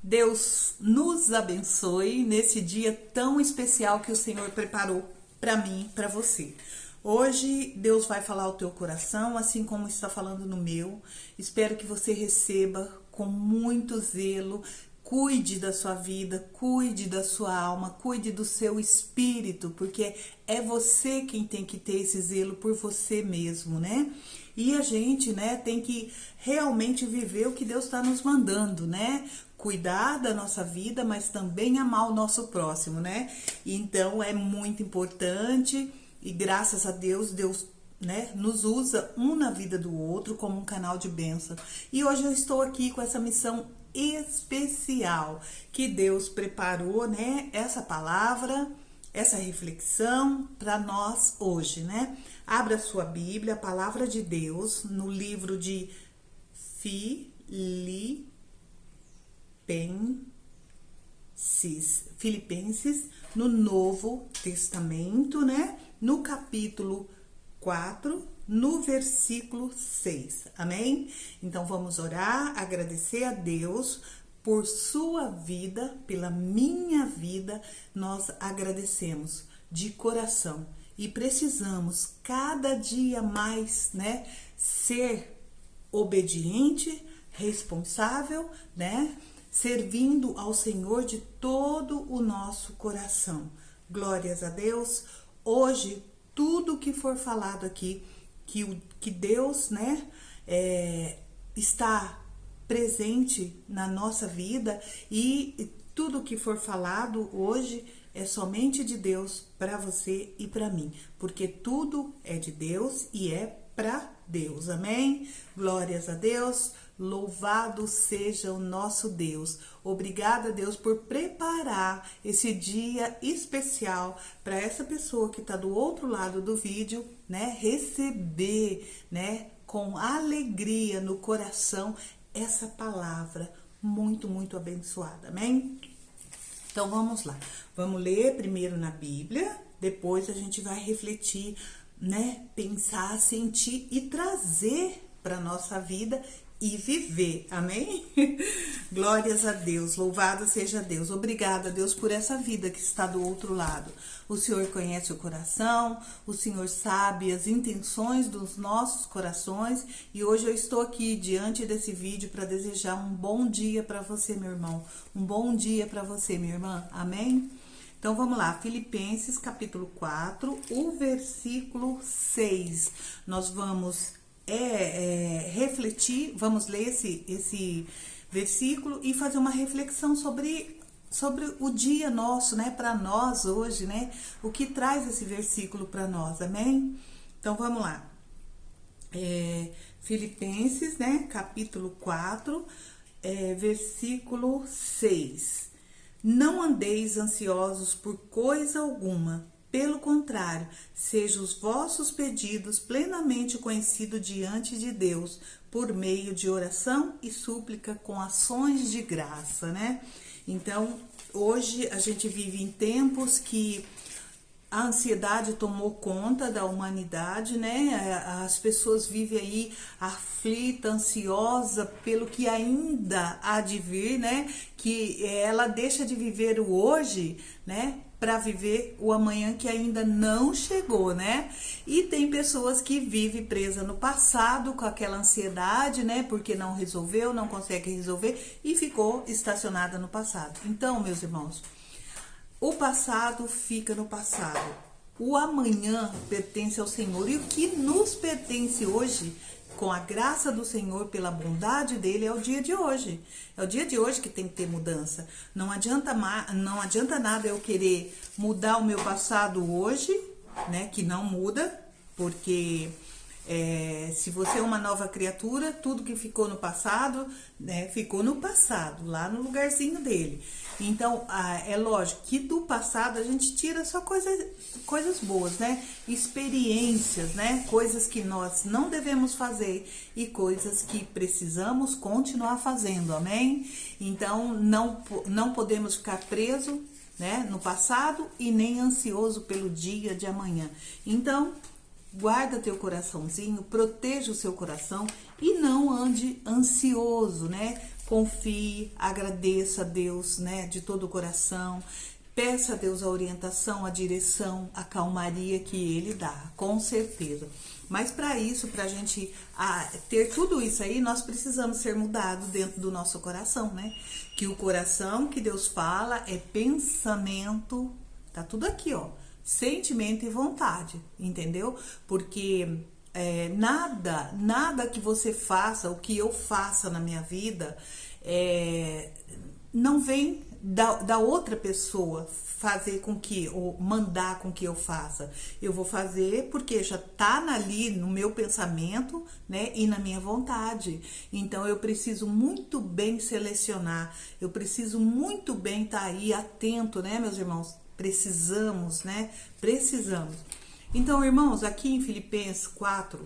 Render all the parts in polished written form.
Deus nos abençoe nesse dia tão especial que o Senhor preparou para mim, para você. Hoje Deus vai falar ao teu coração, assim como está falando no meu. Espero que você receba com muito zelo. Cuide da sua vida, cuide da sua alma, cuide do seu espírito, porque é você quem tem que ter esse zelo por você mesmo, né? E a gente, né, tem que realmente viver o que Deus está nos mandando, né? Cuidar da nossa vida, mas também amar o nosso próximo, né? Então é muito importante e graças a Deus, né, nos usa um na vida do outro como um canal de bênção. E hoje eu estou aqui com essa missão especial que Deus preparou, né? Essa palavra, essa reflexão para nós hoje, né? Abra sua Bíblia, a palavra de Deus, no livro de Filipenses, no Novo Testamento, né? No capítulo 4, no versículo 6, amém? Então vamos orar, agradecer a Deus por sua vida, pela minha vida, nós agradecemos de coração e precisamos cada dia mais, né, ser obediente, responsável, né, servindo ao Senhor de todo o nosso coração. Glórias a Deus. Hoje, tudo que for falado aqui, que Deus, né, está presente na nossa vida e tudo que for falado hoje é somente de Deus para você e para mim, porque tudo é de Deus e é para Deus, amém? Glórias a Deus, louvado seja o nosso Deus. Obrigada, Deus, por preparar esse dia especial para essa pessoa que está do outro lado do vídeo, né, receber, né, com alegria no coração essa palavra muito abençoada, amém? Então vamos lá, vamos ler primeiro na Bíblia, depois a gente vai refletir, né, pensar, sentir e trazer para nossa vida e viver, amém? Glórias a Deus, louvado seja Deus. Obrigada, Deus, por essa vida que está do outro lado. O Senhor conhece o coração, o Senhor sabe as intenções dos nossos corações e hoje eu estou aqui diante desse vídeo para desejar um bom dia para você, meu irmão, um bom dia para você, minha irmã, amém? Então vamos lá, Filipenses capítulo 4, o versículo 6. Nós vamos refletir, vamos ler esse versículo e fazer uma reflexão sobre o dia nosso, né, para nós hoje, né, o que traz esse versículo para nós, amém? Então vamos lá, Filipenses, né, capítulo 4, versículo 6. Não andeis ansiosos por coisa alguma, pelo contrário, sejam os vossos pedidos plenamente conhecidos diante de Deus, por meio de oração e súplica com ações de graça, né? Então, hoje a gente vive em tempos que a ansiedade tomou conta da humanidade, né? As pessoas vivem aí aflita, ansiosa pelo que ainda há de vir, né? Que ela deixa de viver o hoje, né? Para viver o amanhã que ainda não chegou, né? E tem pessoas que vivem presa no passado com aquela ansiedade, né? Porque não resolveu, não consegue resolver e ficou estacionada no passado. Então, meus irmãos, o passado fica no passado. O amanhã pertence ao Senhor e o que nos pertence hoje, com a graça do Senhor, pela bondade dele, é o dia de hoje. É o dia de hoje que tem que ter mudança. Não adianta nada eu querer mudar o meu passado hoje, né? Que não muda, porque se você é uma nova criatura, tudo que ficou no passado, né, ficou no passado, lá no lugarzinho dele. Então, é lógico que do passado a gente tira só coisas boas, né? Experiências, né? Coisas que nós não devemos fazer e coisas que precisamos continuar fazendo, amém? Então, não podemos ficar preso, né, no passado e nem ansioso pelo dia de amanhã. Então, guarda teu coraçãozinho, proteja o seu coração e não ande ansioso, né? confie, agradeça a Deus, né, de todo o coração. Peça a Deus a orientação, a direção, a calmaria que Ele dá, com certeza. Mas para isso, para a gente ter tudo isso aí, nós precisamos ser mudados dentro do nosso coração, né? Que o coração que Deus fala é pensamento, tá tudo aqui, ó. Sentimento e vontade, entendeu? Porque nada que você faça, o que eu faça na minha vida, não vem da outra pessoa fazer com que, ou mandar com que eu faça. Eu vou fazer porque já tá ali no meu pensamento, né, e na minha vontade. Então eu preciso muito bem selecionar, eu preciso muito bem estar aí atento, né, meus irmãos? Precisamos, né? Precisamos. Então, irmãos, aqui em Filipenses 4,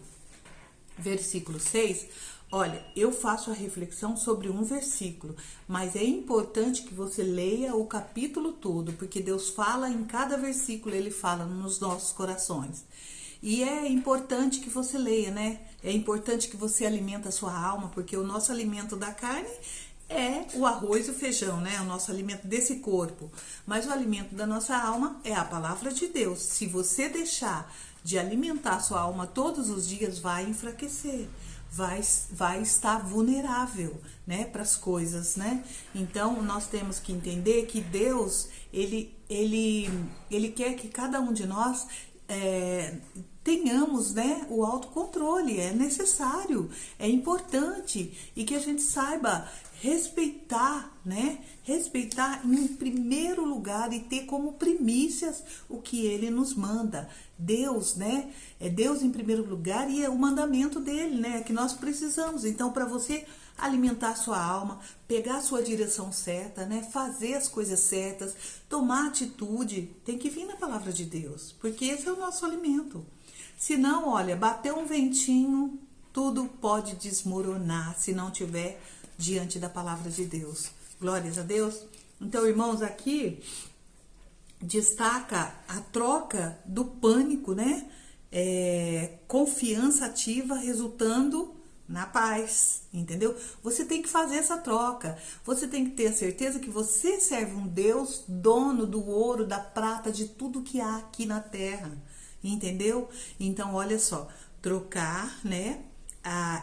versículo 6, olha, eu faço a reflexão sobre um versículo, mas é importante que você leia o capítulo todo, porque Deus fala em cada versículo, Ele fala nos nossos corações. E é importante que você leia, né? É importante que você alimente a sua alma, porque o nosso alimento da carne é o arroz e o feijão, né? O nosso alimento desse corpo. Mas o alimento da nossa alma é a palavra de Deus. Se você deixar de alimentar a sua alma todos os dias, vai enfraquecer. Vai estar vulnerável, né, para as coisas, né? Então, nós temos que entender que Deus, ele quer que cada um de nós tenhamos, né, o autocontrole. É necessário, é importante, e que a gente saiba respeitar, né? Respeitar em primeiro lugar e ter como primícias o que Ele nos manda. Deus, né? É Deus em primeiro lugar e é o mandamento dele, né? Que nós precisamos. Então, para você alimentar a sua alma, pegar a sua direção certa, né? Fazer as coisas certas, tomar atitude, tem que vir na palavra de Deus, porque esse é o nosso alimento. Se não, olha, bateu um ventinho, tudo pode desmoronar se não tiver diante da palavra de Deus. Glórias a Deus. Então, irmãos, aqui destaca a troca do pânico, né? Confiança ativa resultando na paz, entendeu? Você tem que fazer essa troca. Você tem que ter a certeza que você serve um Deus dono do ouro, da prata, de tudo que há aqui na terra, entendeu? Então, olha só, trocar, né?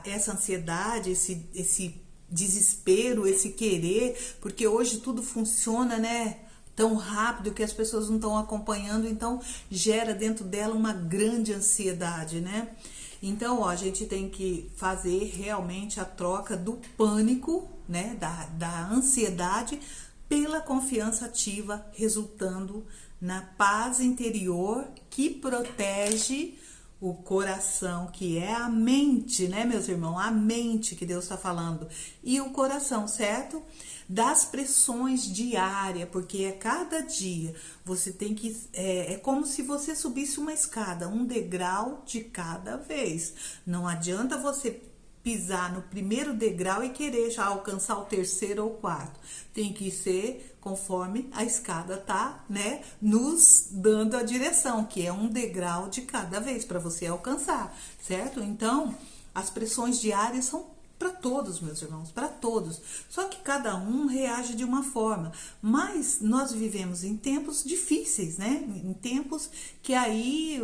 Essa ansiedade, esse desespero, esse querer, porque hoje tudo funciona, né, tão rápido que as pessoas não estão acompanhando, então gera dentro dela uma grande ansiedade, né? Então, ó, a gente tem que fazer realmente a troca do pânico, né, da ansiedade pela confiança ativa, resultando na paz interior que protege o coração, que é a mente, né, meus irmãos? A mente que Deus está falando. E o coração, certo? Das pressões diárias, porque é cada dia. Você tem que... É como se você subisse uma escada, um degrau de cada vez. Não adianta você pisar no primeiro degrau e querer já alcançar o terceiro ou quarto. Tem que ser conforme a escada tá, né, nos dando a direção, que é um degrau de cada vez para você alcançar, certo? Então, as pressões diárias são para todos, meus irmãos, para todos. Só que cada um reage de uma forma. Mas nós vivemos em tempos difíceis, né? Em tempos que aí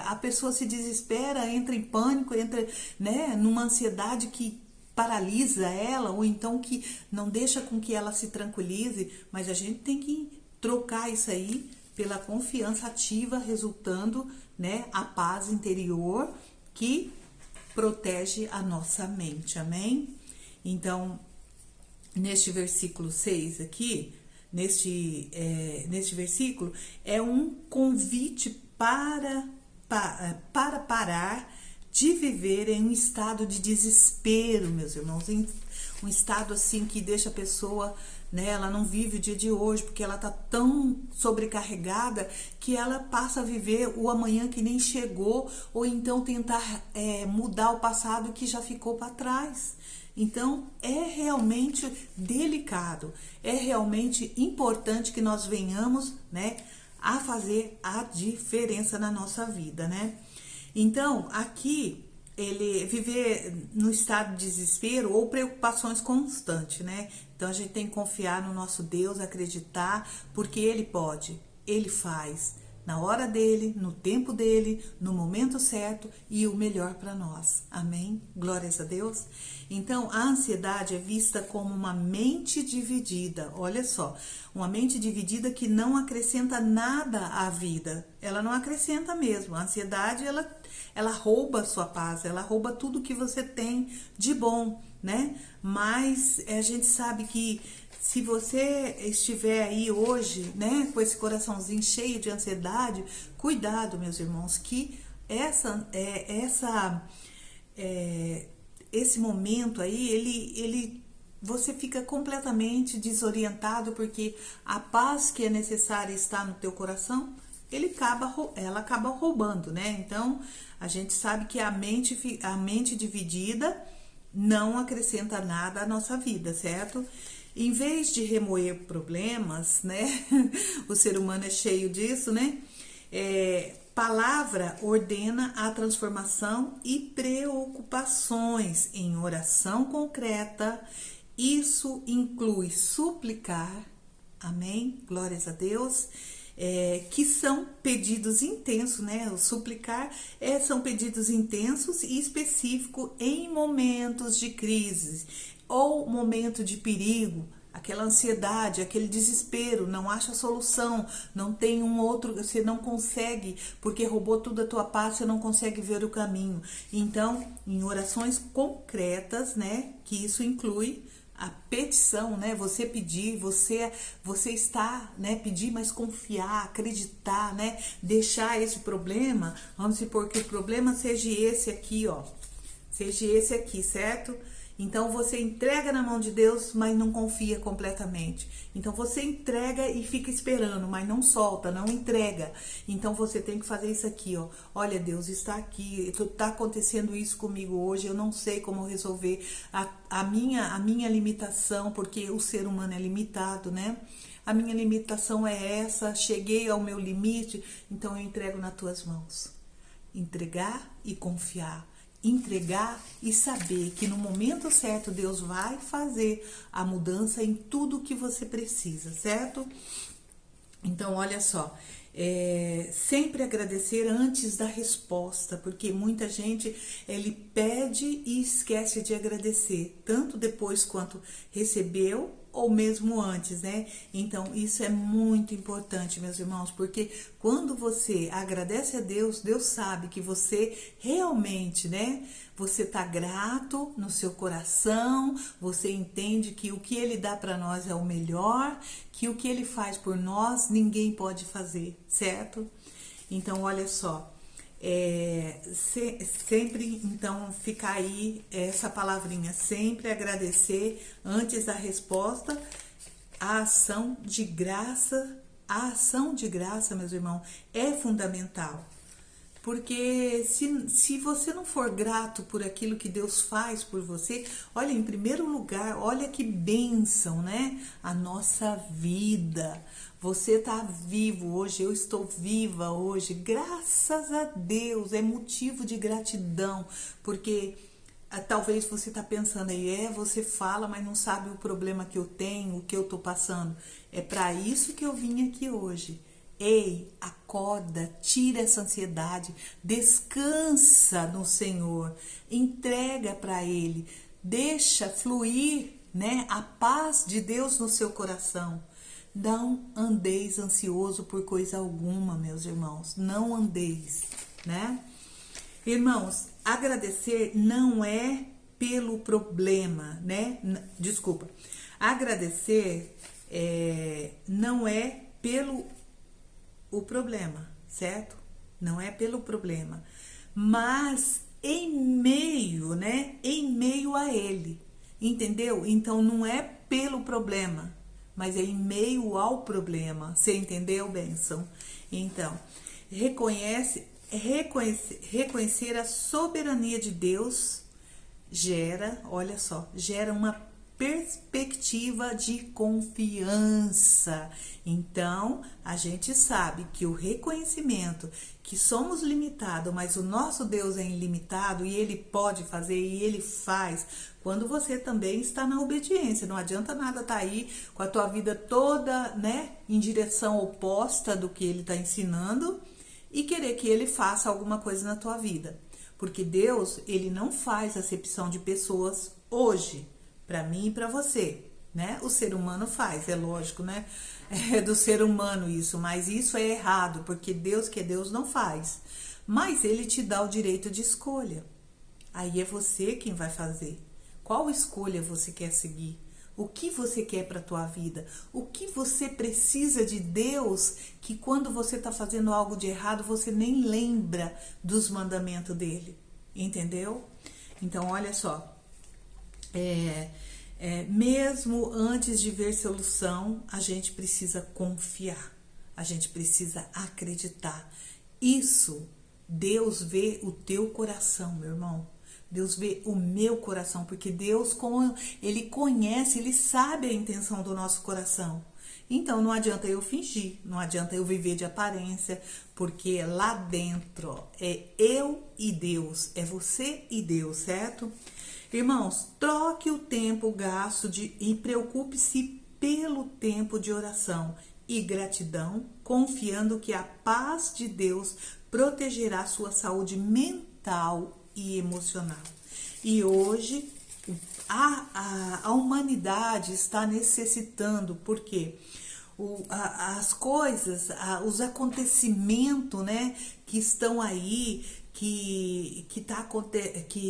a pessoa se desespera, entra em pânico, entra, né, numa ansiedade que paralisa ela, ou então que não deixa com que ela se tranquilize. Mas a gente tem que trocar isso aí pela confiança ativa, resultando, né, a paz interior que protege a nossa mente, amém? Então, neste versículo 6 aqui, neste versículo, é um convite para parar de viver em um estado de desespero, meus irmãos, em um estado assim que deixa a pessoa, né, ela não vive o dia de hoje, porque ela tá tão sobrecarregada que ela passa a viver o amanhã que nem chegou, ou então tentar mudar o passado que já ficou para trás. Então, é realmente delicado, é realmente importante que nós venhamos, né, a fazer a diferença na nossa vida, né? Então, aqui ele viver no estado de desespero ou preocupações constantes, né? Então a gente tem que confiar no nosso Deus, acreditar, porque Ele pode, Ele faz, na hora dele, no tempo dele, no momento certo e o melhor para nós. Amém? Glórias a Deus. Então, a ansiedade é vista como uma mente dividida. Olha só, uma mente dividida que não acrescenta nada à vida. Ela não acrescenta mesmo. A ansiedade, ela rouba a sua paz, ela rouba tudo que você tem de bom, né? Mas a gente sabe que se você estiver aí hoje, né, com esse coraçãozinho cheio de ansiedade, cuidado, meus irmãos, que esse momento aí, você fica completamente desorientado, porque a paz que é necessária está no teu coração, ela acaba roubando, né? Então, a gente sabe que a mente dividida não acrescenta nada à nossa vida, certo? Em vez de remoer problemas, né? O ser humano é cheio disso, né? Palavra ordena a transformação e preocupações em oração concreta. Isso inclui suplicar, amém? Glórias a Deus. Que são pedidos intensos, né? O suplicar são pedidos intensos e específicos em momentos de crise ou momento de perigo, aquela ansiedade, aquele desespero, não acha solução, não tem um outro, você não consegue, porque roubou tudo a tua paz, você não consegue ver o caminho. Então, em orações concretas, né, que isso inclui a petição, né? Você pedir, você está, né? Pedir, mas confiar, acreditar, né? Deixar esse problema, vamos supor que o problema seja esse aqui, ó. Seja esse aqui, certo? Então você entrega na mão de Deus, mas não confia completamente. Então você entrega e fica esperando, mas não solta, não entrega. Então você tem que fazer isso aqui, ó. Olha, Deus, está aqui, está acontecendo isso comigo hoje, eu não sei como resolver a minha limitação, porque o ser humano é limitado, né? A minha limitação é essa, cheguei ao meu limite, então eu entrego nas tuas mãos. Entregar e confiar. Entregar e saber que no momento certo Deus vai fazer a mudança em tudo que você precisa, certo? Então, olha só, sempre agradecer antes da resposta, porque muita gente, ele pede e esquece de agradecer, tanto depois quanto recebeu, ou mesmo antes, né? Então, isso é muito importante, meus irmãos, porque quando você agradece a Deus, Deus sabe que você realmente, né? Você tá grato no seu coração, você entende que o que Ele dá para nós é o melhor, que o que Ele faz por nós, ninguém pode fazer, certo? Então, olha só, sempre, então, fica aí essa palavrinha, sempre agradecer antes da resposta. A ação de graça, meus irmãos, é fundamental. Porque se você não for grato por aquilo que Deus faz por você, olha, em primeiro lugar, olha que bênção, né? A nossa vida. Você está vivo hoje, eu estou viva hoje, graças a Deus, é motivo de gratidão, porque talvez você está pensando aí, você fala, mas não sabe o problema que eu tenho, o que eu estou passando. É para isso que eu vim aqui hoje. Ei, acorda, tira essa ansiedade, descansa no Senhor, entrega para Ele, deixa fluir, né, a paz de Deus no seu coração. Não andeis ansioso por coisa alguma, meus irmãos, não andeis, né? Irmãos, agradecer não é pelo problema, né? Desculpa, agradecer não é pelo o problema, certo? Não é pelo problema, mas em meio, né? Em meio a ele, entendeu? Então não é pelo problema, mas é em meio ao problema. Você entendeu, bênção? Então, reconhecer a soberania de Deus gera, olha só, gera uma perspectiva de confiança. Então, a gente sabe que o reconhecimento que somos limitados, mas o nosso Deus é ilimitado e Ele pode fazer e Ele faz, quando você também está na obediência. Não adianta nada estar aí com a tua vida toda, né, em direção oposta do que Ele está ensinando e querer que Ele faça alguma coisa na tua vida. Porque Deus, Ele não faz acepção de pessoas hoje, para mim e para você, né? O ser humano faz, é lógico, né? É do ser humano isso, mas isso é errado, porque Deus que é Deus não faz. Mas Ele te dá o direito de escolha. Aí é você quem vai fazer. Qual escolha você quer seguir? O que você quer para a tua vida? O que você precisa de Deus que quando você está fazendo algo de errado, você nem lembra dos mandamentos dele? Entendeu? Então, olha só. Mesmo antes de ver solução, a gente precisa confiar. A gente precisa acreditar. Isso, Deus vê o teu coração, meu irmão. Deus vê o meu coração, porque Deus, Ele conhece, Ele sabe a intenção do nosso coração. Então, não adianta eu fingir, não adianta eu viver de aparência, porque lá dentro é eu e Deus, é você e Deus, certo? Irmãos, troque o tempo gasto e preocupe-se pelo tempo de oração e gratidão, confiando que a paz de Deus protegerá sua saúde mental e emocional. E hoje a humanidade está necessitando, porque as coisas, os acontecimentos, né, que estão aí, que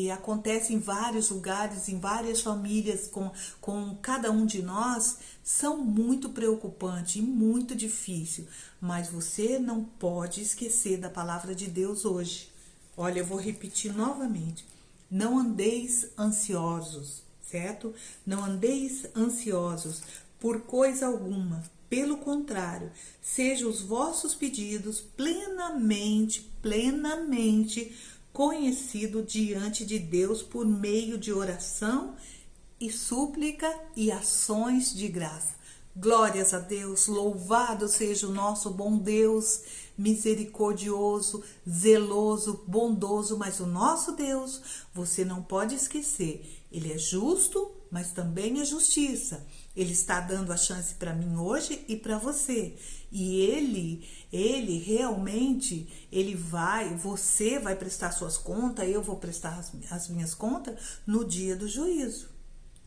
acontecem em vários lugares, em várias famílias, com cada um de nós, são muito preocupantes e muito difíceis. Mas você não pode esquecer da palavra de Deus hoje. Olha, eu vou repetir novamente. Não andeis ansiosos, certo? Não andeis ansiosos por coisa alguma. Pelo contrário, sejam os vossos pedidos plenamente conhecidos diante de Deus por meio de oração e súplica e ações de graça. Glórias a Deus, louvado seja o nosso bom Deus, misericordioso, zeloso, bondoso, mas o nosso Deus, você não pode esquecer, Ele é justo, mas também é justiça. Ele está dando a chance para mim hoje e para você. E ele realmente, você vai prestar suas contas, eu vou prestar as minhas contas no dia do juízo.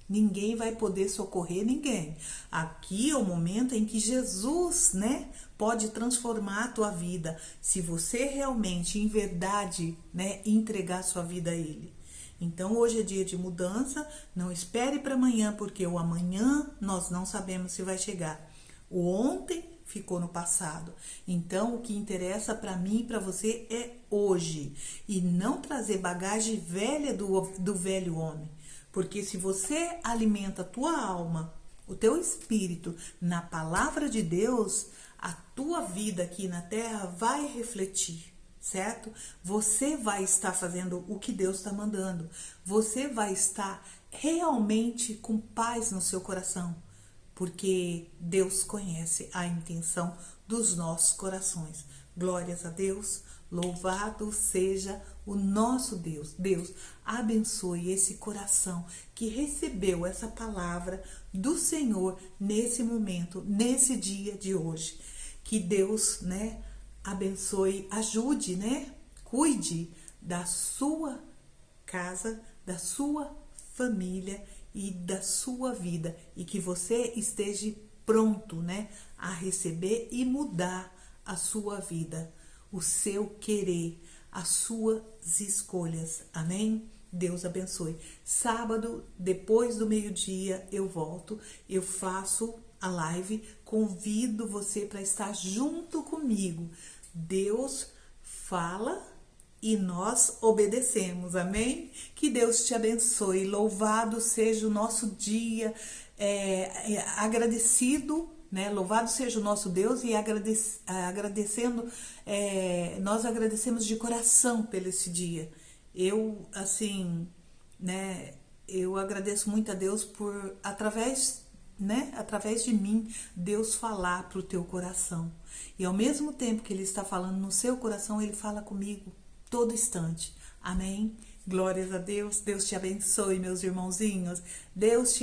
Ninguém vai poder socorrer ninguém. Aqui é o momento em que Jesus, né, pode transformar a tua vida, se você realmente, em verdade, né, entregar sua vida a Ele. Então, hoje é dia de mudança, não espere para amanhã, porque o amanhã nós não sabemos se vai chegar. O ontem ficou no passado. Então, o que interessa para mim e para você é hoje. E não trazer bagagem velha do velho homem. Porque se você alimenta a tua alma, o teu espírito na palavra de Deus, a tua vida aqui na terra vai refletir, certo? Você vai estar fazendo o que Deus está mandando. Você vai estar realmente com paz no seu coração. Porque Deus conhece a intenção dos nossos corações. Glórias a Deus, louvado seja o nosso Deus. Deus abençoe esse coração que recebeu essa palavra do Senhor nesse momento, nesse dia de hoje. Que Deus, né, abençoe, ajude, né, cuide da sua casa, da sua família e da sua vida, e que você esteja pronto, né, a receber e mudar a sua vida, o seu querer, as suas escolhas. Amém? Deus abençoe. Sábado, depois do meio-dia, eu volto, eu faço a live, convido você para estar junto comigo. Deus fala e nós obedecemos, amém? Que Deus te abençoe, louvado seja o nosso dia, agradecido, né? Louvado seja o nosso Deus e agradecendo, nós agradecemos de coração pelo esse dia. Eu, assim, né, eu agradeço muito a Deus por, através de mim, Deus falar para o teu coração. E ao mesmo tempo que Ele está falando no seu coração, Ele fala comigo todo instante. Amém? Glórias a Deus. Deus te abençoe, meus irmãozinhos. Deus te